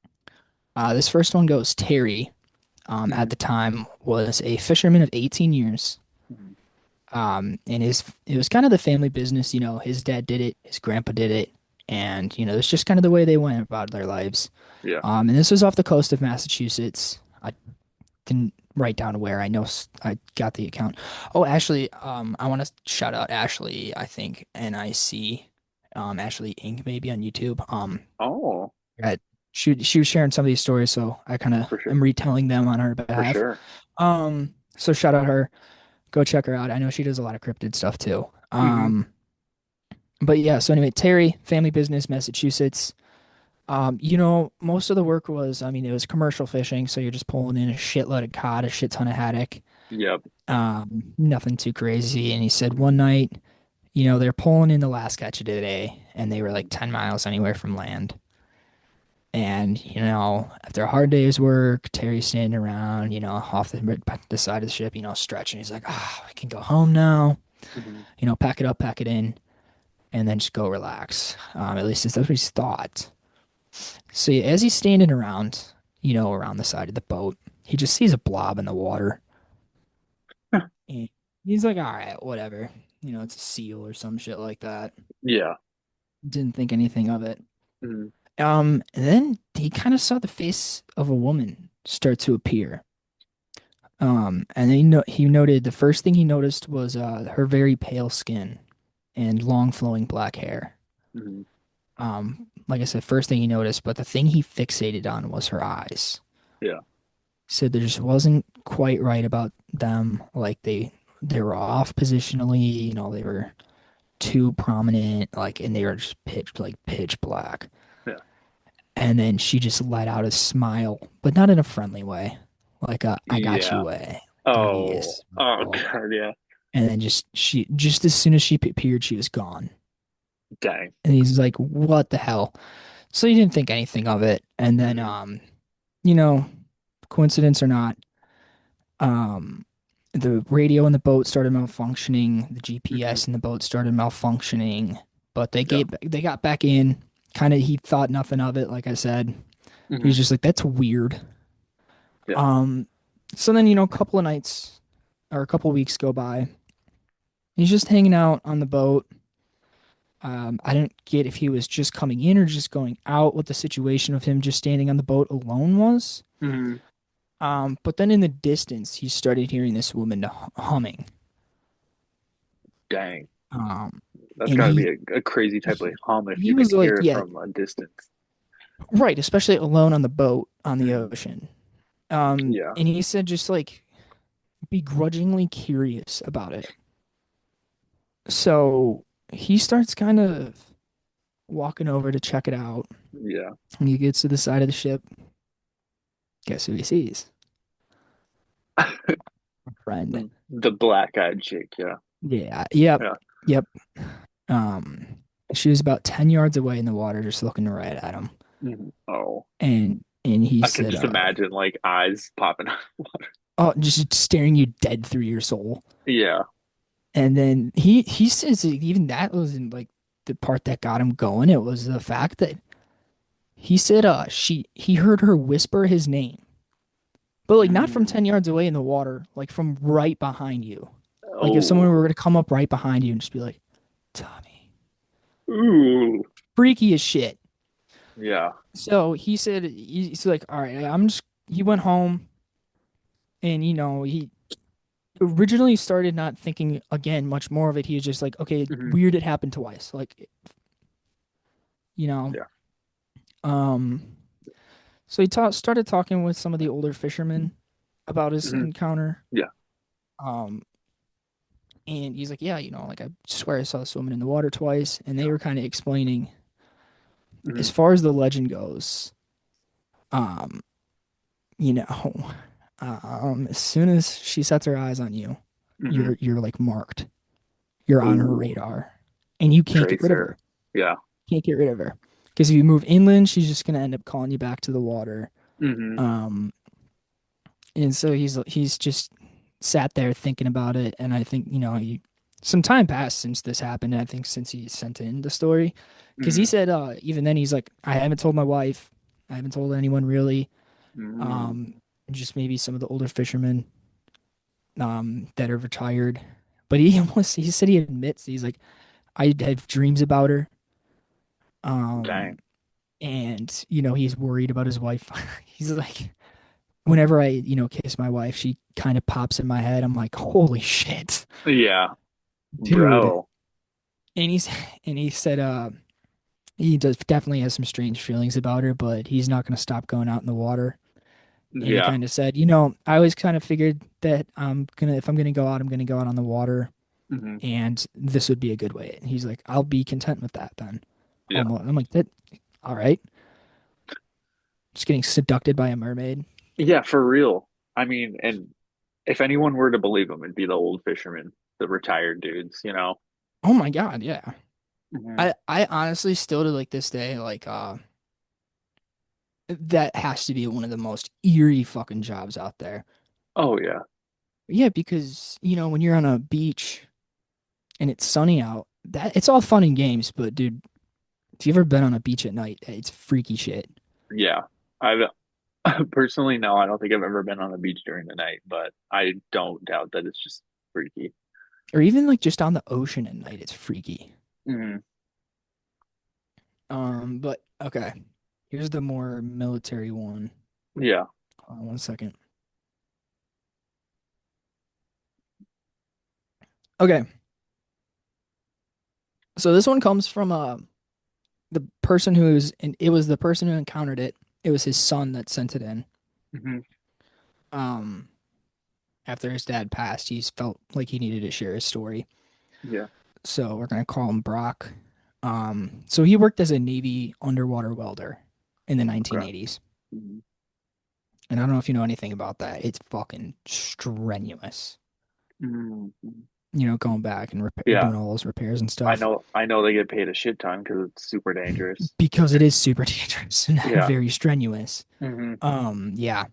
This first one goes Terry. At Hmm. the time was a fisherman of 18 years. Hmm. And his it was kind of the family business. You know, his dad did it, his grandpa did it, and you know, it's just kind of the way they went about their lives. Yeah. And this was off the coast of Massachusetts. I didn't write down where. I know I got the account. Oh, Ashley. I want to shout out Ashley. I think NIC. Ashley Inc. maybe on YouTube. Oh, At, she was sharing some of these stories, so I kind of for sure. am retelling them on her For behalf. sure. So shout out her. Go check her out. I know she does a lot of cryptid stuff too. Hmm. But yeah. So anyway, Terry, family business, Massachusetts. You know, most of the work was, I mean, it was commercial fishing, so you're just pulling in a shitload of cod, a shit ton of haddock. Yep. Nothing too crazy. And he said one Hmm. night, you know, they're pulling in the last catch of the day, and they were like Hmm. 10 miles anywhere from land. And, you know, after a hard day's work, Terry's standing around, you know, off the side of the ship, you know, stretching. He's like, I can go home now. Hmm. You know, pack it up, pack it in, and then just go relax. At least that's what he's thought. So as he's standing around, you know, around the side of the boat, he just sees a blob in the water. And he's like, all right, whatever. You know, it's a seal or some shit like that. Yeah. Didn't think anything of it. Hmm. And then he kind of saw the face of a woman start to appear. And then he noted the first thing he noticed was her very pale skin and long flowing black hair. Hmm. Like I said, first thing he noticed, but the thing he fixated on was her eyes. Yeah. Said there just wasn't quite right about them. Like they were off positionally, you know, they were too prominent, like, and they were just pitch black. Yeah. And then she just let out a smile, but not in a friendly way, like a I got you Yeah. way, Oh. devious Oh smile. God. Yeah. And then just as soon as she appeared, she was gone. Dang. And he's like, "What the hell?" So he didn't think anything of it. And then, Hmm. you know, coincidence or not, um, the radio in the boat started malfunctioning. The Hmm. GPS in the boat started malfunctioning. But Yeah. they got back in. Kind of, he thought nothing of it. Like I said, he Hmm. was just like, "That's weird." Yeah. Um, so then, you know, a couple of nights or a couple of weeks go by. He's just hanging out on the boat. I didn't get if he was just coming in or just going out, what the situation of him just standing on the boat alone was. Hmm. But then in the distance, he started hearing this woman humming. Dang. Um, That's and got to be a crazy type of hum if he you can was like, hear it yeah, from a distance. right, especially alone on the boat on the Hmm. ocean. Yeah. And he said just like begrudgingly curious about it. So he starts kind of walking over to check it out. Yeah. And he gets to the side of the ship. Guess who he sees? A friend. The black-eyed chick. Yeah. Yeah. Yep. Yeah. Yep. Um, She was about 10 yards away in the water, just looking right at him. Oh, And he I can said, just imagine like eyes popping out of water. "Oh, just staring you dead through your soul." Yeah. And then he says that even that wasn't like the part that got him going. It was the fact that he said, he heard her whisper his name, but like not from Mm. 10 yards away in the water, like from right behind you. Like if someone Oh. were to come up right behind you and just be like, "Tommy," Ooh. freaky as shit. Yeah. So he said he's like, all right, I'm just. He went home, and he originally started not thinking again much more of it. He was just like, okay, Hmm. weird, it happened twice. Like, you know, Yeah. um. So he started talking with some of the older fishermen about his Hmm. encounter. Yeah. Um, and he's like, yeah, like I swear I saw this woman in the water twice, and they were kind of explaining Hmm. as far as the legend goes. Um, you know, as soon as she sets her eyes on you, Hmm. you're like marked. You're on her Ooh. radar, and you can't get rid of Tracer. her. Yeah. Can't get rid of her because if you move inland, she's just gonna end up calling you back to the water. Hmm. Um, and so he's just sat there thinking about it, and I think some time passed since this happened. And I think since he sent in the story, because he Hmm. said even then he's like, I haven't told my wife, I haven't told anyone really. Mm. Um, just maybe some of the older fishermen that are retired. But he said he admits he's like, I have dreams about her. Um, Dang. and he's worried about his wife. He's like, whenever I kiss my wife, she kind of pops in my head. I'm like, holy shit, Yeah, dude. bro. And he's and he said he does definitely has some strange feelings about her, but he's not gonna stop going out in the water. And he Yeah. kind of said, I always kind of figured that if I'm gonna go out, I'm gonna go out on the water, Hmm. and this would be a good way. And he's like, I'll be content with that then. Yeah. Almost. I'm like, that all right. Just getting seducted by a mermaid. Yeah, for real. I mean, and if anyone were to believe him, it'd be the old fishermen, the retired dudes, you know? Oh my God, yeah. Hmm. I honestly still to like this day, like that has to be one of the most eerie fucking jobs out there. Oh, yeah. Yeah, because when you're on a beach and it's sunny out, that it's all fun and games, but dude, if you've ever been on a beach at night, it's freaky shit. Yeah. I've personally, no, I don't think I've ever been on a beach during the night, but I don't doubt that it's just freaky. Or even like just on the ocean at night, it's freaky. Hmm. But okay. Here's the more military one. Yeah. Hold on one second. Okay. So this one comes from the person who was and it was the person who encountered it. It was his son that sent it in. Hmm. Um After his dad passed, he felt like he needed to share his story. Yeah. So we're gonna call him Brock. So he worked as a Navy underwater welder in the Okay. 1980s. Hmm. And I don't know if you know anything about that. It's fucking strenuous. Hmm. Going back and Yeah. doing all those repairs and I stuff know, I know they get paid a shit ton because it's super dangerous. because it is super dangerous and Yeah. very strenuous. Hmm. Yeah.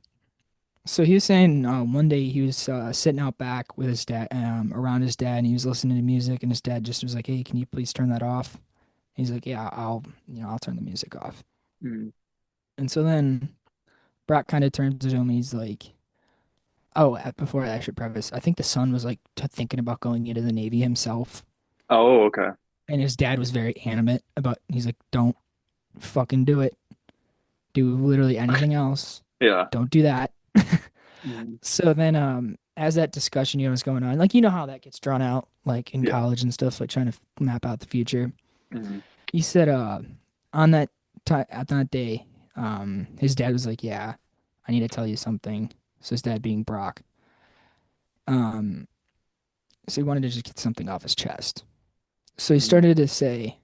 So he was saying one day he was sitting out back with his dad, around his dad, and he was listening to music, and his dad just was like, "Hey, can you please turn that off?" He's like, "Yeah, I'll turn the music off." Hmm. And so then Brock kind of turns to him. He's like, "Oh, before I should preface, I think the son was like thinking about going into the Navy himself, Oh, okay. and his dad was very animate about. He's like, "Don't fucking do it. Do literally anything else. Yeah. Don't do that." Hmm. So then, as that discussion, was going on, like, how that gets drawn out, like in Yeah. college and stuff, like trying to map out the future. Hmm. He said, on that time, at that day, his dad was like, "Yeah, I need to tell you something." So his dad being Brock, um, so he wanted to just get something off his chest. So he Hmm. started to say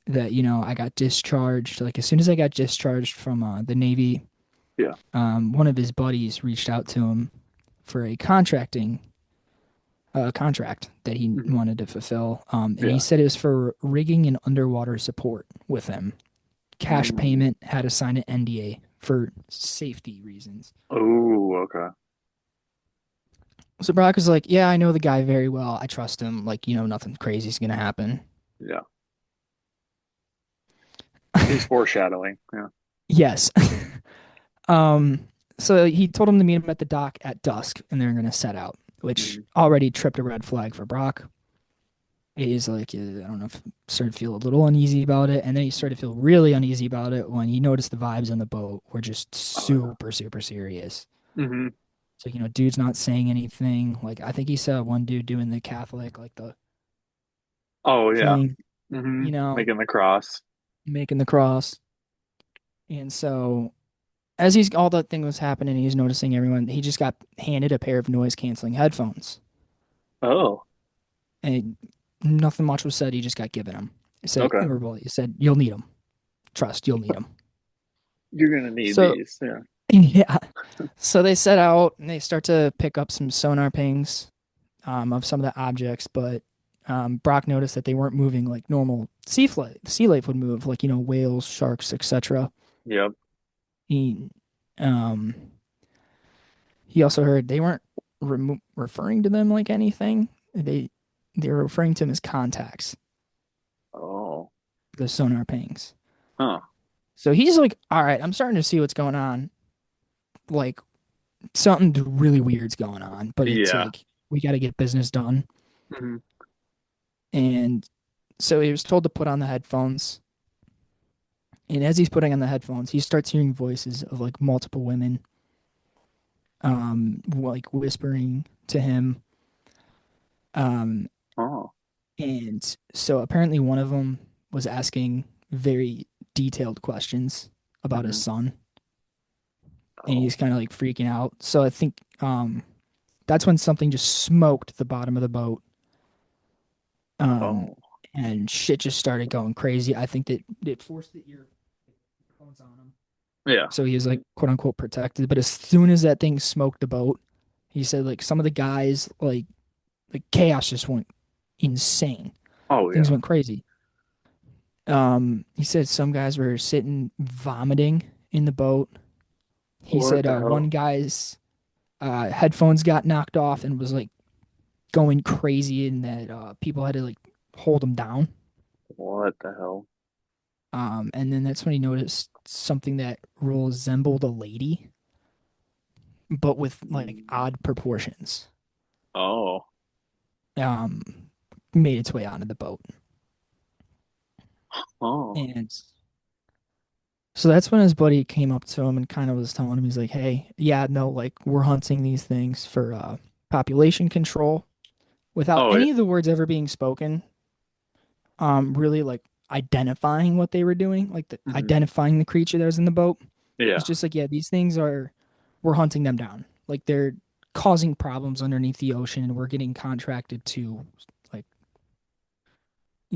that, I got discharged. Like as soon as I got discharged from the Navy, Yeah. one of his buddies reached out to him for a contracting contract that he Hmm. wanted to fulfill. And he Yeah. said it was for rigging and underwater support with him. Cash Mm. payment, had to sign an NDA for safety reasons. Oh, okay. So Brock was like, "Yeah, I know the guy very well. I trust him. Like, nothing crazy is gonna happen." Yeah. He's foreshadowing. Yeah. Yes. um. So he told him to meet him at the dock at dusk, and they're gonna set out, which Hmm. already tripped a red flag for Brock. He's like, I don't know, if started to feel a little uneasy about it, and then he started to feel really uneasy about it when he noticed the vibes on the boat were just Oh, yeah. super, super serious. Hmm. So, dude's not saying anything. Like, I think he saw one dude doing the Catholic, like the Oh, yeah. thing, Hmm. you know, Making the cross. making the cross. And so, as he's all that thing was happening, he's noticing everyone. He just got handed a pair of noise canceling headphones, Oh, and nothing much was said. He just got given them. He said, okay. he said, "You'll need them. Trust, you'll need them." You're gonna need So, these. Yeah. yeah. So they set out and they start to pick up some sonar pings of some of the objects, but Brock noticed that they weren't moving like normal sea life would move, like whales, sharks, etc. Yep. He um, he also heard they weren't referring to them like anything. They were referring to them as contacts, Oh. the sonar pings. Huh. So he's like, "All right, I'm starting to see what's going on. Like something really weird's going on, but it's Yeah. like we got to get business done." Hmm. And so he was told to put on the headphones. And as he's putting on the headphones, he starts hearing voices of like multiple women, like whispering to him. Um, Oh. and so apparently one of them was asking very detailed questions about his Hmm. son, and Oh. he's kind of like freaking out. So I think that's when something just smoked the bottom of the boat, um, Oh. and shit just started going crazy. I think that it forced the earphones on him. Yeah. So he was like quote unquote protected. But as soon as that thing smoked the boat, he said like some of the guys like chaos just went insane. Oh, Things yeah. went crazy. He said some guys were sitting vomiting in the boat. He What said the one hell? guy's headphones got knocked off and was like going crazy, and that people had to like hold him down. What the hell? And then that's when he noticed something that resembled a lady, but with like Mm. odd proportions. Oh. Um, Made its way onto the boat, Oh. and so that's when his buddy came up to him and kind of was telling him, he's like, "Hey, yeah, no, like we're hunting these things for population control," without Oh, yeah. any of the words ever being spoken. Really like identifying what they were doing, like Hmm. identifying the creature that was in the boat. Yeah. It's just like, yeah, these things are, we're hunting them down. Like they're causing problems underneath the ocean, and we're getting contracted to, like,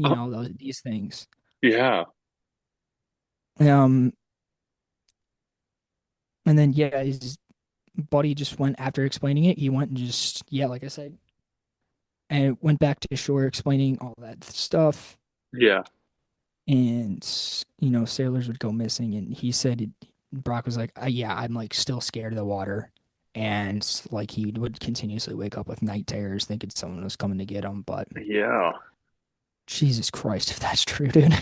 Oh, these things. yeah. Um, and then yeah, his buddy just went after explaining it. He went and just yeah, like I said, and went back to shore explaining all that stuff. Yeah. And sailors would go missing, and he said Brock was like, "Yeah, I'm like still scared of the water." And like he would continuously wake up with night terrors, thinking someone was coming to get him. But Yeah. Jesus Christ, if that's true, dude,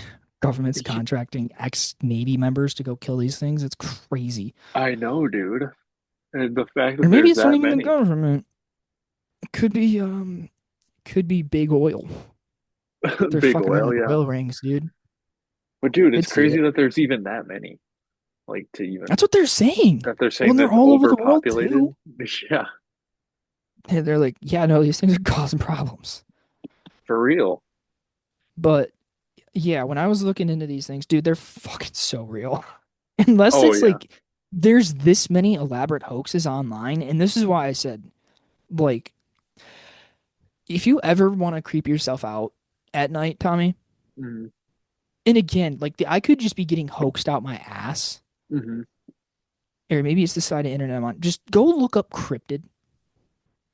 government's Y- contracting ex-Navy members to go kill these things. It's crazy. I know, dude. And the fact Or that maybe there's it's not that even the many. government. It could be big oil. They're Big fucking oil, running yeah. oil rings, dude. But dude, it's Could see crazy it. that there's even that many. Like to That's even what they're saying. that they're Well, saying and they're that's all over the world too. overpopulated. Yeah, And they're like, yeah, no, these things are causing problems. for real. But yeah, when I was looking into these things, dude, they're fucking so real. Unless Oh it's yeah. like there's this many elaborate hoaxes online, and this is why I said, like, if you ever want to creep yourself out at night, Tommy, Hmm. and again, like I could just be getting hoaxed out my ass, Hmm. or maybe it's the side of internet I'm on. Just go look up cryptid.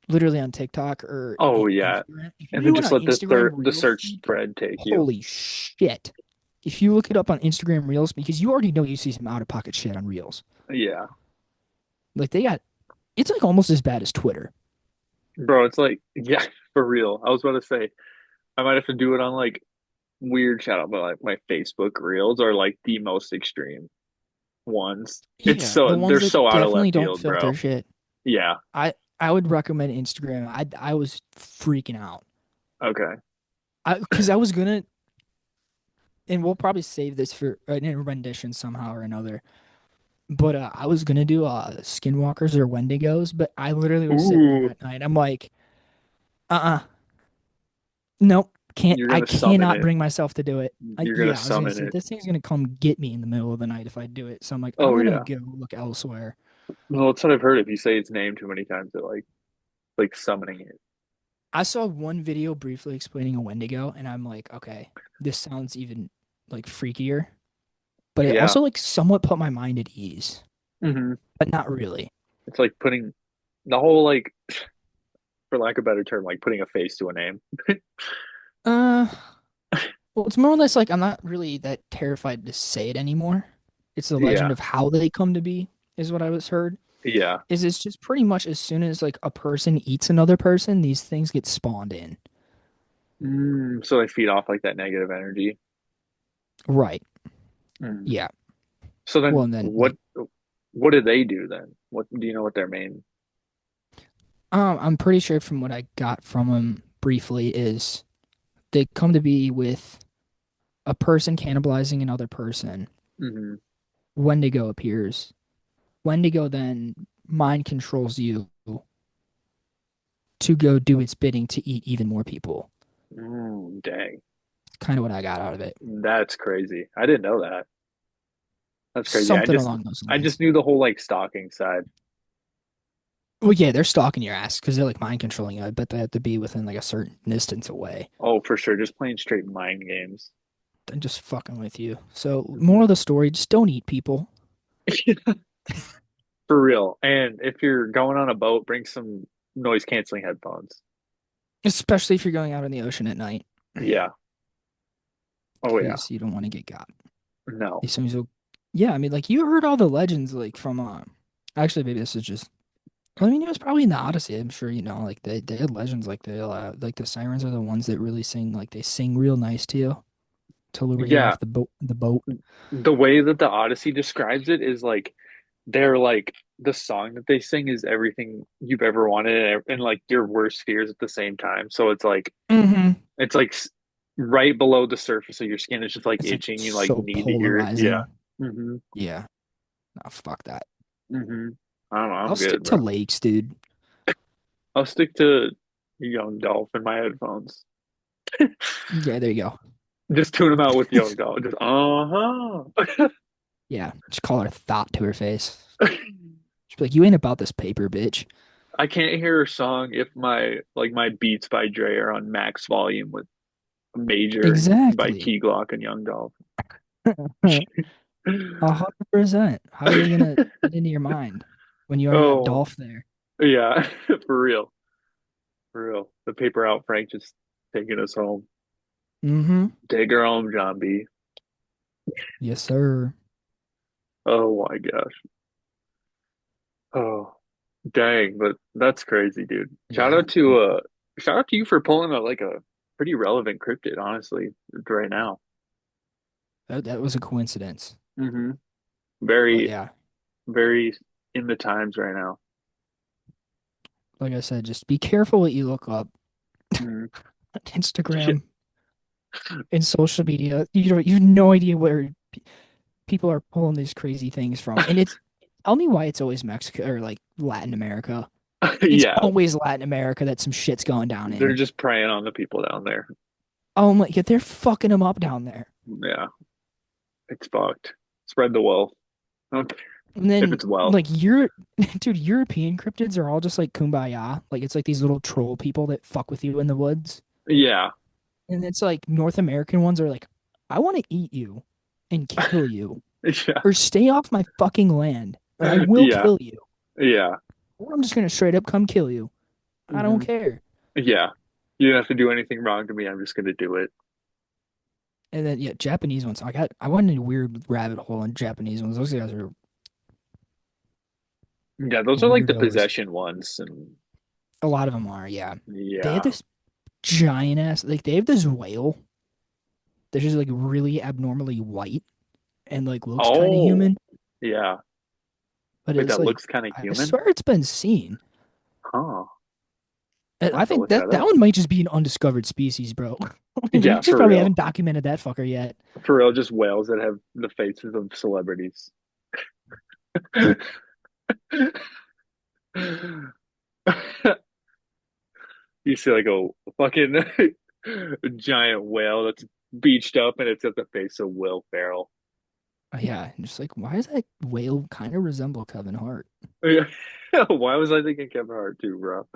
literally on TikTok or Oh yeah. Instagram. If you And then do it just on let Instagram the Reels, search dude, thread take you. holy shit. If you look it up on Instagram Reels, because you already know you see some out of pocket shit on Reels. Yeah. Like they got, it's like almost as bad as Twitter. Bro, it's like, yeah, for real. I was about to say I might have to do it on like weird shout out, but like my Facebook reels are like the most extreme ones. It's Yeah, so the they're ones that so out of definitely left don't field, filter bro. shit. Yeah. I would recommend Instagram. I was freaking out. Okay. Because I was gonna, and we'll probably save this for an rendition somehow or another. But I was gonna do skinwalkers or Wendigos, but I literally was sitting there Ooh, at night. I'm like, nope, can't. you're I gonna summon cannot it. bring myself to do it. You're gonna Yeah, I was gonna summon say it. this thing's gonna come get me in the middle of the night if I do it. So I'm like, I'm Oh gonna yeah. go look elsewhere. Well, that's what I've heard. If you say its name too many times, it like summoning it. I saw one video briefly explaining a Wendigo, and I'm like, okay, this sounds even like freakier. But it Yeah. also like somewhat put my mind at ease, hmm but not really. It's like putting the whole like, for lack of a better term, like putting a face to a name. Uh, well, it's more or less like I'm not really that terrified to say it anymore. It's the legend Yeah. of how they come to be, is what I was heard. Yeah. Is it's just pretty much as soon as like a person eats another person, these things get spawned in. So they feed off like that negative energy. Right. Mm. Yeah. So Well, then and then like what do they do then? What do you know what their main I'm pretty sure from what I got from them briefly is they come to be with a person cannibalizing another person. hmm Wendigo appears. Wendigo then mind controls you to go do its bidding to eat even more people. dang. Kind of what I got out of it. That's crazy. I didn't know that. That's crazy. Something along those I lines. just knew the whole like stalking side. Well, yeah, they're stalking your ass because they're like mind controlling you. I bet they have to be within like a certain distance away Oh, for sure. Just playing straight mind games. and just fucking with you. So, more of the story, just don't eat people, For real. And if you're going on a boat, bring some noise canceling headphones. especially if you're going out in the ocean at night Yeah. Oh yeah. because you don't want to get got. No. These things will, yeah, I mean, like you heard all the legends like from, actually, maybe this is just, I mean, it was probably in the Odyssey. I'm sure, like they had legends like the sirens are the ones that really sing, like they sing real nice to you to lure you Yeah. off the boat. The way that the Odyssey describes it is like they're like the song that they sing is everything you've ever wanted and like your worst fears at the same time. So Mm-hmm. it's like right below the surface of your skin. It's just like It's like itching. You like so need to hear it. Yeah. polarizing. hmm Yeah. No, fuck that. hmm I don't know. I'll I'm stick good, to bro. lakes, dude. I'll stick to Young Dolph in my headphones. Yeah, there you go. Just tune them out with Young Dolph. Just uh-huh. Yeah, just call her thought to her face. She'd be like, "You ain't about this paper, bitch." I can't hear a song if my Beats by Dre are on max volume with Major and by Exactly. Key Glock and Young Dolph. 100%. How are they gonna get into your mind when you already got Oh Dolph there? yeah, for real, for real. The paper out, Frank just taking us home. Mm-hmm. Take her home, John B. Yes, sir. Oh my gosh. Oh dang, but that's crazy, dude. Yeah. Shout out to you for pulling a pretty relevant cryptid, honestly, right now. That was a coincidence. hmm But Very, yeah, very in the times right now. like I said, just be careful what you look up. Mhm. Instagram and social media. You have no idea where people are pulling these crazy things from. And it's tell me why it's always Mexico or like Latin America. It's Yeah, always Latin America that some shit's going down they're in. just preying on the people down there. Oh my god, they're fucking them up down there. Yeah, it's fucked. Spread the wealth. I don't care And if then it's wealth. like dude, European cryptids are all just like kumbaya. Like it's like these little troll people that fuck with you in the woods. Yeah, And it's like North American ones are like, I want to eat you and kill you. yeah, Or stay off my fucking land. Or I will yeah, kill you. yeah. Or I'm just gonna straight up come kill you. I don't Mhm. care. Yeah. You don't have to do anything wrong to me. I'm just gonna do it. And then yeah, Japanese ones. I went in a weird rabbit hole on Japanese ones. Those guys are Yeah, those are like the weirdos. possession ones, and A lot of them are, yeah. They have yeah. this giant ass, like they have this whale that's just like really abnormally white and like looks kind of Oh, human, yeah. but Wait, it's that like looks kind of I human? swear it's been seen. Huh. I'll I have to think look that that that up. one might just be an undiscovered species, bro. We Yeah, just for probably real. haven't documented that fucker yet. For real, just whales that have the faces of celebrities. You see like a fucking giant whale that's beached up and it's at the face of Will Ferrell. Yeah, and just like why does that whale kind of resemble Kevin Hart? Yeah. Why was I thinking Kevin Hart too, bro?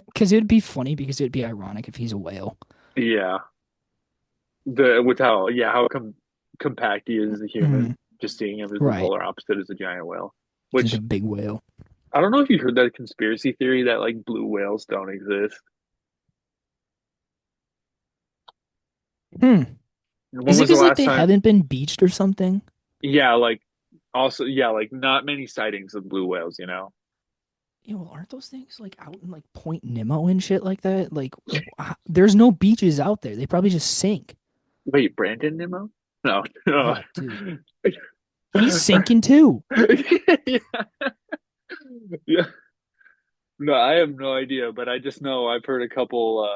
Because it'd be funny because it'd be ironic if he's a whale. Yeah. The with how yeah, how compact he is as a Mm, human, just seeing him as the right, polar opposite as a giant whale. he's like a Which big whale. I don't know if you heard that conspiracy theory that like blue whales don't exist. Hmm. When Is it was the because like last they time? haven't been beached or something? Yeah, like also yeah, like not many sightings of blue whales, you know? Aren't those things like out in like Point Nemo and shit like that? Like, there's no beaches out there. They probably just sink. Wait, Brandon Nimmo? No, no. Oh, dude, he's sinking too. Yeah. Yeah. No, I have no idea, but I just know I've heard a couple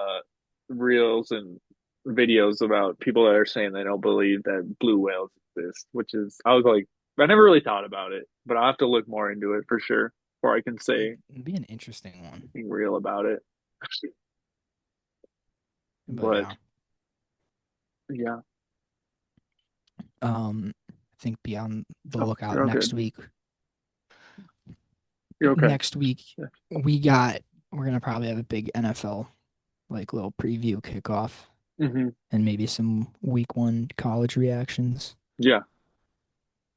reels and videos about people that are saying they don't believe that blue whales exist, which is I was like I never really thought about it, but I'll have to look more into it for sure before I can say It'd be an interesting one. anything real about it. But But yeah, yeah, I think be on the oh, lookout you're all next good. week. You're okay. Next week, Yeah. we're gonna probably have a big NFL like little preview kickoff Hmm. and maybe some week one college reactions. Yeah,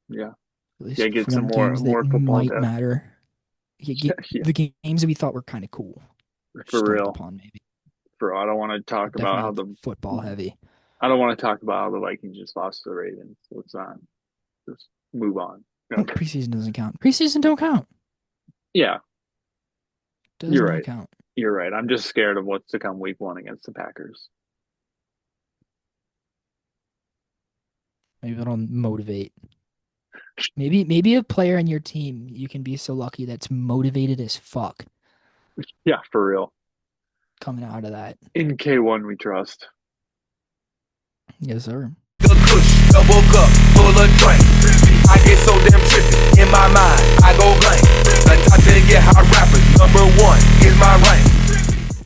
yeah, At yeah. least Get for some them games that more football might depth. matter. You get Yeah, the games that we thought were kind of cool. for Stumbled real. upon maybe. For I don't want to talk about Definitely how like the football heavy. I don't want to talk about how the Vikings just lost to the Ravens. So let's not just move on. Oh, Okay. preseason doesn't count. Preseason don't count. Yeah, Does you're not right. count. You're right. I'm just scared of what's to come week one against the Packers. Maybe it'll motivate. Maybe a player on your team you can be so lucky that's motivated as fuck Yeah, for real. coming out of that. In K1 we trust. Yes, sir. The kush, double cup, full of drink. I get so damn trippy. In my mind, I go blank. A top 10 get hot rapper, number one is my rank.